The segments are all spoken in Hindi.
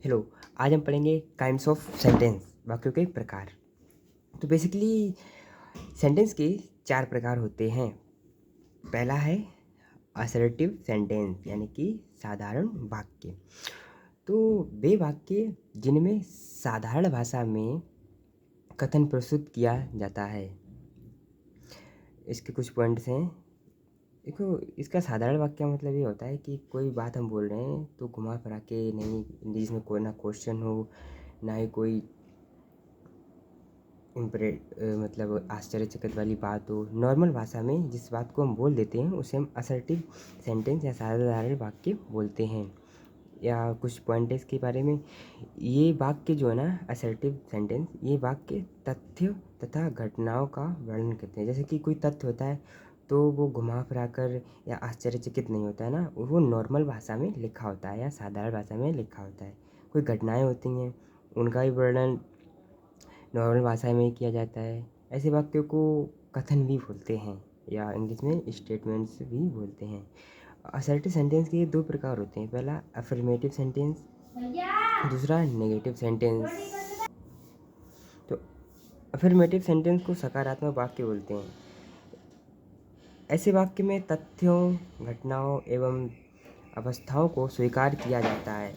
हेलो। आज हम पढ़ेंगे काइंड्स ऑफ सेंटेंस, वाक्यों के प्रकार। तो बेसिकली सेंटेंस के 4 प्रकार होते हैं। पहला है असर्टिव सेंटेंस, यानी कि साधारण वाक्य। तो वे वाक्य जिनमें साधारण भाषा में कथन प्रस्तुत किया जाता है। इसके कुछ पॉइंट्स हैं। देखो, इसका साधारण वाक्य का मतलब ये होता है कि कोई बात हम बोल रहे हैं तो घुमा फिरा के नहीं, जिसमें कोई ना क्वेश्चन हो, ना ही कोई मतलब आश्चर्यचकित वाली बात हो। नॉर्मल भाषा में जिस बात को हम बोल देते हैं उसे हम असर्टिव सेंटेंस या साधारण वाक्य बोलते हैं। या कुछ पॉइंट इसके बारे में। ये वाक्य जो है ना, असर्टिव सेंटेंस, ये वाक्य तथ्य तथा घटनाओं का वर्णन करते हैं। जैसे कि कोई तथ्य होता है तो वो घुमा फिरा कर या आश्चर्यचकित नहीं होता है ना, वो नॉर्मल भाषा में लिखा होता है या साधारण भाषा में लिखा होता है। कोई घटनाएं होती हैं, उनका भी वर्णन नॉर्मल भाषा में किया जाता है। ऐसे वाक्यों को कथन भी बोलते हैं या इंग्लिश में स्टेटमेंट्स भी बोलते हैं। असर्टिव सेंटेंस के 2 प्रकार होते हैं। पहला अफर्मेटिव सेंटेंस, दूसरा नेगेटिव सेंटेंस। तो अफर्मेटिव सेंटेंस को सकारात्मक वाक्य बोलते हैं। ऐसे वाक्य में तथ्यों, घटनाओं एवं अवस्थाओं को स्वीकार किया जाता है।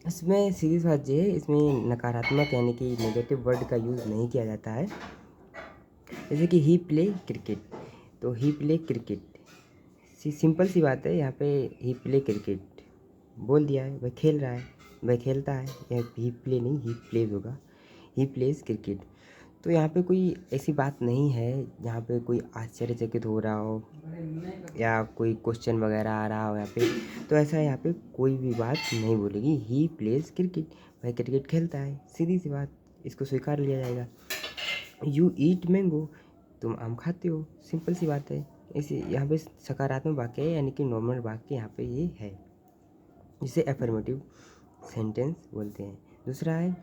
इसमें सीधी सी बात ये है, इसमें नकारात्मक यानी कि नेगेटिव वर्ड का यूज़ नहीं किया जाता है। जैसे कि ही प्ले क्रिकेट, तो ही प्ले क्रिकेट सिंपल सी बात है। यहाँ पे ही प्ले क्रिकेट बोल दिया है, वह खेल रहा है, वह खेलता है। यह ही प्ले नहीं, ही प्लेज होगा, ही प्लेज क्रिकेट। तो यहाँ पे कोई ऐसी बात नहीं है जहाँ पे कोई आश्चर्यचकित हो रहा हो या कोई क्वेश्चन वगैरह आ रहा हो यहाँ पे। तो ऐसा यहाँ पे कोई भी बात नहीं बोलेगी। ही प्लेज क्रिकेट, वह क्रिकेट खेलता है, सीधी सी बात, इसको स्वीकार लिया जाएगा। यू ईट मैंगो, तुम आम खाते हो, सिंपल सी बात है। इसे यहाँ पे सकारात्मक वाक्य है, यानी कि नॉर्मल वाक्य यहाँ पे ये है, जिसे एफर्मेटिव सेंटेंस बोलते हैं। दूसरा है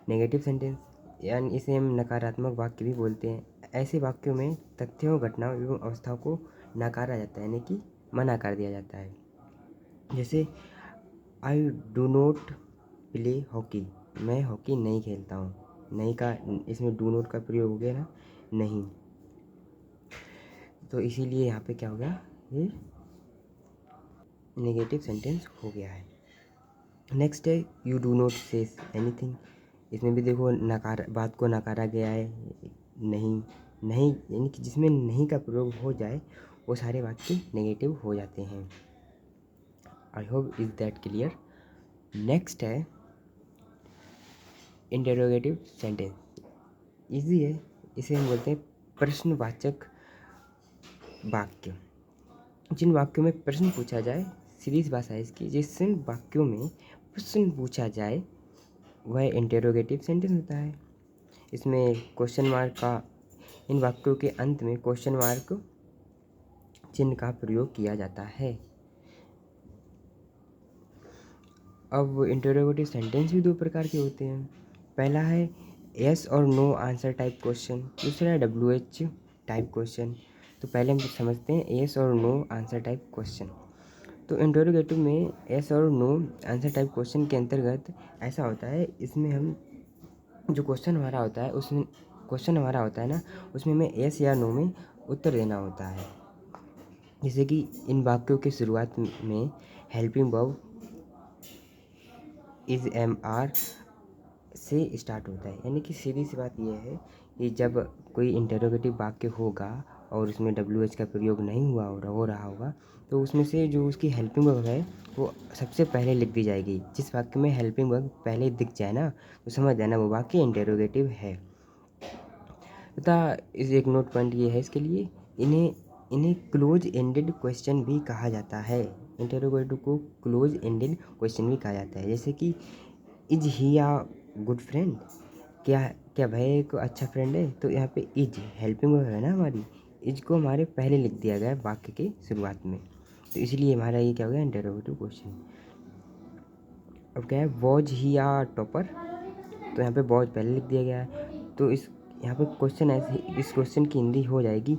नेगेटिव सेंटेंस, यानी इसे हम नकारात्मक वाक्य भी बोलते हैं। ऐसे वाक्यों में तथ्यों, घटनाओं एवं अवस्थाओं को नकारा जाता है, यानी कि मना कर दिया जाता है। जैसे I do not play hockey, मैं हॉकी नहीं खेलता हूँ। नहीं का इसमें डू नॉट का प्रयोग हो गया ना, नहीं, तो इसीलिए यहाँ पे क्या हो गया, ये नेगेटिव सेंटेंस हो गया है। नेक्स्ट है you do not say anything. इसमें भी देखो बात को नकारा गया है। नहीं, नहीं यानी कि जिसमें नहीं का प्रयोग हो जाए वो सारे वाक्य नेगेटिव हो जाते हैं। I hope is that clear. Next है इंटरोगेटिव सेंटेंस। इजी है, इसे हम बोलते हैं प्रश्नवाचक वाक्य। जिन वाक्यों में प्रश्न पूछा जाए, सीधी भाषा है इसकी, जिस वाक्यों में प्रश्न पूछा जाए वह इंटरोगेटिव सेंटेंस होता है। इसमें क्वेश्चन मार्क का, इन वाक्यों के अंत में क्वेश्चन मार्क चिन्ह का प्रयोग किया जाता है। अब इंटरोगेटिव सेंटेंस भी 2 प्रकार के होते हैं। पहला है यस और नो आंसर टाइप क्वेश्चन, दूसरा है WH टाइप क्वेश्चन। तो पहले हम समझते हैं यस और नो आंसर टाइप क्वेश्चन। तो इंटरोगेटिव में यस और नो आंसर टाइप क्वेश्चन के अंतर्गत ऐसा होता है, इसमें हम जो क्वेश्चन हमारा होता है ना, उसमें हमें यस या नो में उत्तर देना होता है। जैसे कि इन वाक्यों की शुरुआत में हेल्पिंग वर्ब इज MR से स्टार्ट होता है। यानी कि सीधी सी बात यह है कि जब कोई इंटरोगेटिव वाक्य होगा और उसमें WH का प्रयोग नहीं हो रहा होगा, तो उसमें से जो उसकी हेल्पिंग वर्ब है वो सबसे पहले लिख दी जाएगी। जिस वाक्य में हेल्पिंग वर्ब पहले दिख जाए ना, तो समझ जाना वो वाक्य इंटरोगेटिव है। तथा इस एक नोट पॉइंट ये है इसके लिए, इन्हें क्लोज एंडेड क्वेश्चन भी कहा जाता है। इंटरोगेटिव को क्लोज एंडेड क्वेश्चन भी कहा जाता है। जैसे कि is he a good friend, क्या वह एक अच्छा फ्रेंड है। तो यहाँ पे इज हेल्पिंग वर्ब है ना हमारी, इज को हमारे पहले लिख दिया गया है वाक्य के शुरुआत में, तो इसलिए हमारा ये क्या हो गया, इंटरोगेटिव क्वेश्चन। अब क्या है, वॉज ही आ टॉपर, तो यहाँ पे वॉज पहले लिख दिया गया है। तो यहाँ पे क्वेश्चन ऐसे, इस क्वेश्चन की हिंदी हो जाएगी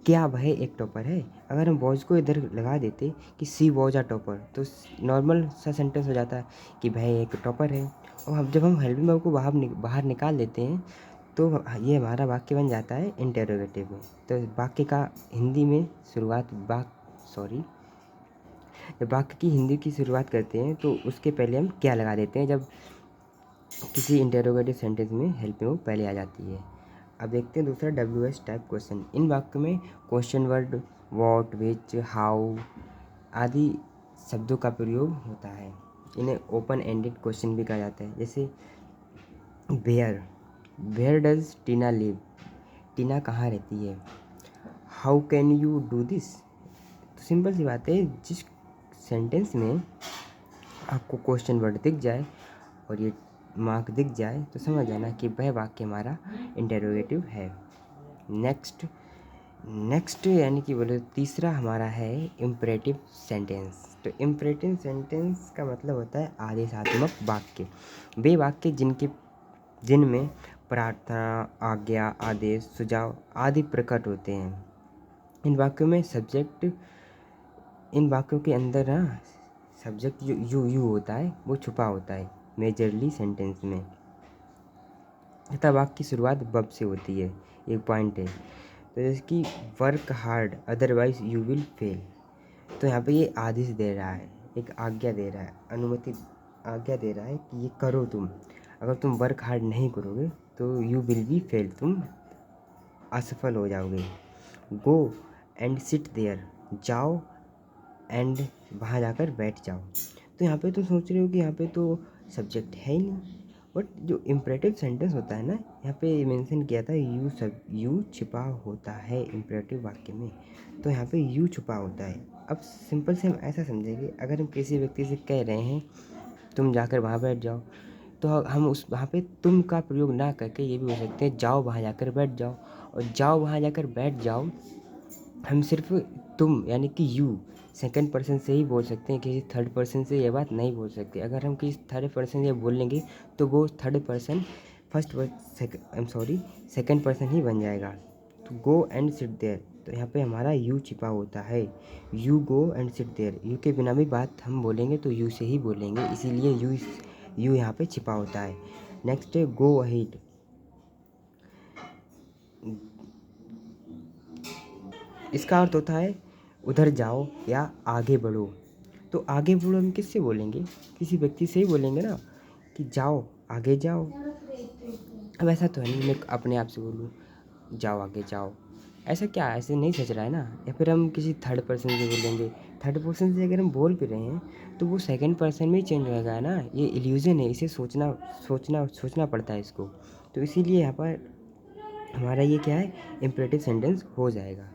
क्या वह एक टॉपर है। अगर हम वॉज को इधर लगा देते कि सी वॉज अ टॉपर, तो नॉर्मल सा सेंटेंस हो जाता कि भाई एक टॉपर है। और अब जब हम हेल्पिंग वर्ब को बाहर निकाल देते हैं तो ये हमारा वाक्य बन जाता है इंटेरोगेटिव में। तो वाक्य का हिंदी में शुरुआत जब वाक्य की हिंदी की शुरुआत करते हैं तो उसके पहले हम क्या लगा देते हैं, जब किसी इंटेरोगेटिव सेंटेंस में हेल्पिंग वर्ब पहले आ जाती है। अब देखते हैं दूसरा WH टाइप क्वेश्चन। इन वाक्यों में question word what, which, how आदि शब्दों का प्रयोग होता है। इन्हें ओपन एंडेड क्वेश्चन भी कहा जाता है। जैसे वेयर डज टीना लिव, टीना कहाँ रहती है। How can you do this, तो सिंपल सी बात है, जिस सेंटेंस में आपको क्वेश्चन वर्ड दिख जाए और ये मार्क दिख जाए तो समझ जाना कि वह वाक्य हमारा इंटेरोगेटिव है। नेक्स्ट यानी कि बोले तीसरा हमारा है इम्परेटिव सेंटेंस। तो इम्परेटिव सेंटेंस का मतलब होता है आदेशात्मक वाक्य। वे वाक्य जिनमें प्रार्थना, आज्ञा, आदेश, सुझाव आदि प्रकट होते हैं। इन वाक्यों के अंदर ना सब्जेक्ट जो यू होता है वो छुपा होता है मेजरली सेंटेंस में, तथा वाक्य की शुरुआत वर्ब से होती है। एक पॉइंट है, तो जैसे कि work hard otherwise you will fail, तो यहाँ पे ये आदेश दे रहा है, एक आज्ञा दे रहा है, आज्ञा दे रहा है कि ये करो तुम। अगर तुम वर्क हार्ड नहीं करोगे तो यू विल बी फेल, तुम असफल हो जाओगे। गो एंड सिट देयर, जाओ एंड वहाँ जाकर बैठ जाओ। तो यहाँ पे तो सोच रहे हो कि यहाँ पे तो सब्जेक्ट है ही नहीं, बट जो इम्परेटिव सेंटेंस होता है ना, यहाँ पे मेंशन किया था यू छिपा होता है इम्परेटिव वाक्य में, तो यहाँ पे यू छुपा होता है। अब सिंपल से हम ऐसा समझेंगे, अगर हम किसी व्यक्ति से कह रहे हैं तुम जाकर वहाँ बैठ जाओ, तो हम उस वहाँ पे तुम का प्रयोग ना करके ये भी बोल सकते हैं जाओ वहाँ जाकर बैठ जाओ। और जाओ वहाँ जाकर बैठ जाओ हम सिर्फ तुम यानी कि यू सेकंड पर्सन से ही बोल सकते हैं, किसी थर्ड पर्सन से ये बात नहीं बोल सकते। अगर हम किसी थर्ड पर्सन से बोलेंगे तो वो थर्ड पर्सन सेकंड पर्सन ही बन जाएगा। तो गो एंड सिट देयर, तो यहाँ पे हमारा यू छिपा होता है। You go and sit there, U के बिना भी बात हम बोलेंगे तो यू से ही बोलेंगे, इसीलिए यू यहाँ पे छिपा होता है। नेक्स्ट है गो अहेड, इसका अर्थ होता है उधर जाओ या आगे बढ़ो। तो आगे बढ़ो हम किससे बोलेंगे, किसी व्यक्ति से ही बोलेंगे ना कि जाओ आगे जाओ। अब ऐसा तो है नहीं मैं अपने आप से बोलूँ जाओ आगे जाओ, ऐसा क्या, ऐसे नहीं सोच रहा है ना। या फिर हम किसी थर्ड पर्सन से बोलेंगे, थर्ड पर्सन से अगर हम बोल भी रहे हैं तो वो सेकंड पर्सन में ही चेंज होएगा ना, ये इल्यूजन है, इसे सोचना पड़ता है इसको। तो इसीलिए यहाँ पर हमारा ये क्या है इम्परेटिव सेंटेंस हो जाएगा।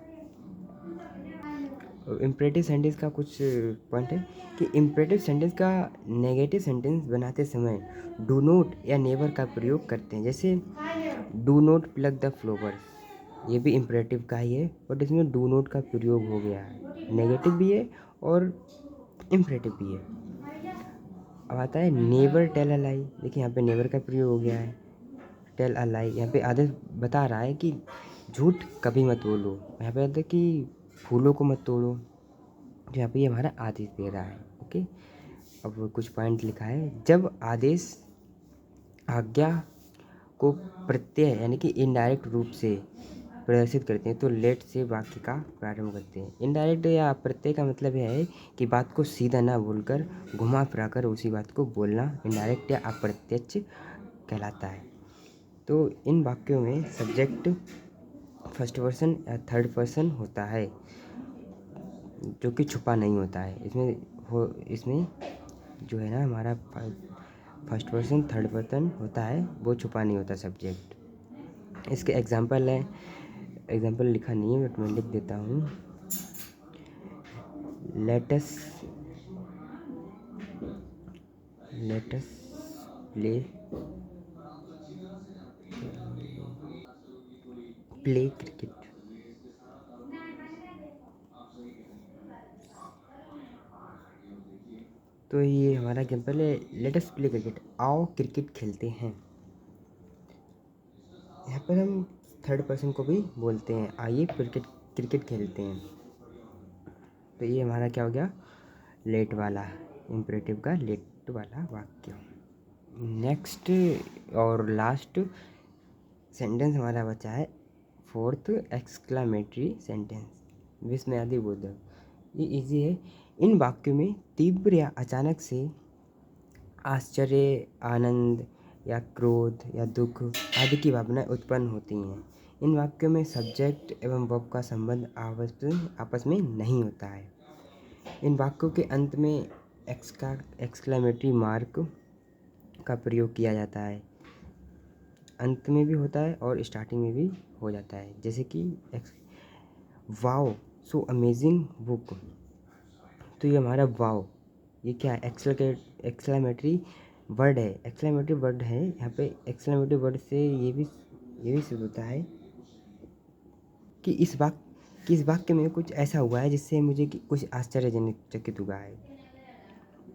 इम्परेटिव सेंटेंस का कुछ पॉइंट है कि इम्परेटिव सेंटेंस का नेगेटिव सेंटेंस बनाते समय डू नॉट या नेवर का प्रयोग करते हैं। जैसे do not plug the flowers, ये भी इम्परेटिव का ही है बट इसमें डू नॉट का प्रयोग हो गया है, नेगेटिव भी है और इम्परेटिव भी है। अब आता है नेवर टेल अ लाई, देखिए यहाँ पे नेवर का प्रयोग हो गया है। टेल अ लाई यहाँ पे आदेश बता रहा है कि झूठ कभी मत बोलो। यहाँ पे आता है कि फूलों को मत तोड़ो, तो यहाँ पे ये हमारा आदेश दे रहा है। ओके, अब कुछ पॉइंट लिखा है, जब आदेश आज्ञा को प्रत्यय यानी कि इनडायरेक्ट रूप से प्रदर्शित करते हैं तो लेट से वाक्य का प्रारंभ करते हैं। इनडायरेक्ट या प्रत्यय का मतलब यह है कि बात को सीधा ना बोलकर घुमा फिरा कर उसी बात को बोलना इनडायरेक्ट या अप्रत्यक्ष कहलाता है। तो इन वाक्यों में सब्जेक्ट फर्स्ट पर्सन या थर्ड पर्सन होता है जो कि छुपा नहीं होता है। इसमें जो है ना हमारा फर्स्ट पर्सन थर्ड पर्सन होता है, वो छुपा नहीं होता सब्जेक्ट। इसके एग्जांपल है, एग्जांपल लिखा नहीं है बट मैं लिख देता हूँ। लेटस प्ले क्रिकेट, तो ये हमारा एग्जांपल है लेटस प्ले क्रिकेट, आओ क्रिकेट खेलते हैं। यहाँ पर हम थर्ड पर्सन को भी बोलते हैं आइए क्रिकेट खेलते हैं। तो ये हमारा क्या हो गया, लेट वाला, इम्परेटिव का लेट वाला वाक्य। नेक्स्ट और लास्ट सेंटेंस हमारा बचा है फोर्थ, एक्सक्लामेटरी सेंटेंस, विस्मयादि बोधक। ये इजी है। इन वाक्यों में तीव्र या अचानक से आश्चर्य, आनंद या क्रोध या दुख आदि की भावनाएं उत्पन्न होती हैं। इन वाक्यों में सब्जेक्ट एवं वर्ब का संबंध आपस में नहीं होता है। इन वाक्यों के अंत में एक्सक्लामेटरी मार्क का प्रयोग किया जाता है। अंत में भी होता है और स्टार्टिंग में भी हो जाता है, जैसे कि वाओ सो अमेजिंग बुक। तो ये हमारा वाओ, ये क्या है, एक्सक्लामेटरी वर्ड है। एक्सक्लामेटरी वर्ड है यहाँ पे। एक्सक्लामेटरी वर्ड से ये भी सिद्ध होता है कि इस वाक्य में कुछ ऐसा हुआ है जिससे मुझे कुछ आश्चर्यजनक चकित हुआ है।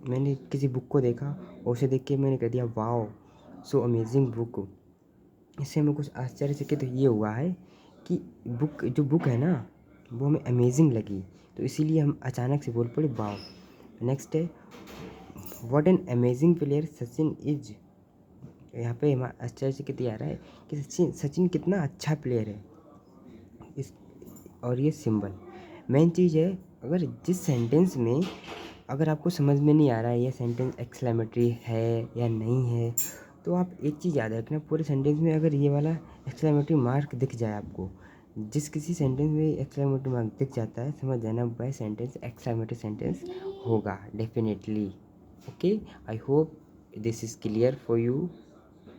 मैंने किसी बुक को देखा और उसे देख के मैंने कह दिया वाओ सो अमेजिंग बुक। इससे हमें कुछ आश्चर्यचकित ये हुआ है कि जो बुक है ना वो हमें अमेजिंग लगी, तो इसीलिए हम अचानक से बोल पड़े वाओ। नेक्स्ट है what an amazing player Sachin is. यहाँ पे हमारा आश्चर्यचकित ये आ रहा है कि सचिन कितना अच्छा प्लेयर है। इस और ये सिंबल मेन चीज़ है। अगर जिस सेंटेंस में अगर आपको समझ में नहीं आ रहा है ये सेंटेंस एक्सक्लेमेटरी है या नहीं है, तो आप एक चीज़ याद रखना, पूरे सेंटेंस में अगर ये वाला एक्सक्लेमेटरी मार्क दिख जाए आपको, जिस किसी सेंटेंस में एक्सक्लेमेटरी मार्क दिख जाता है, समझ जाना वह सेंटेंस एक्सक्लेमेटरी सेंटेंस होगा definitely. Okay, I hope this is clear for you.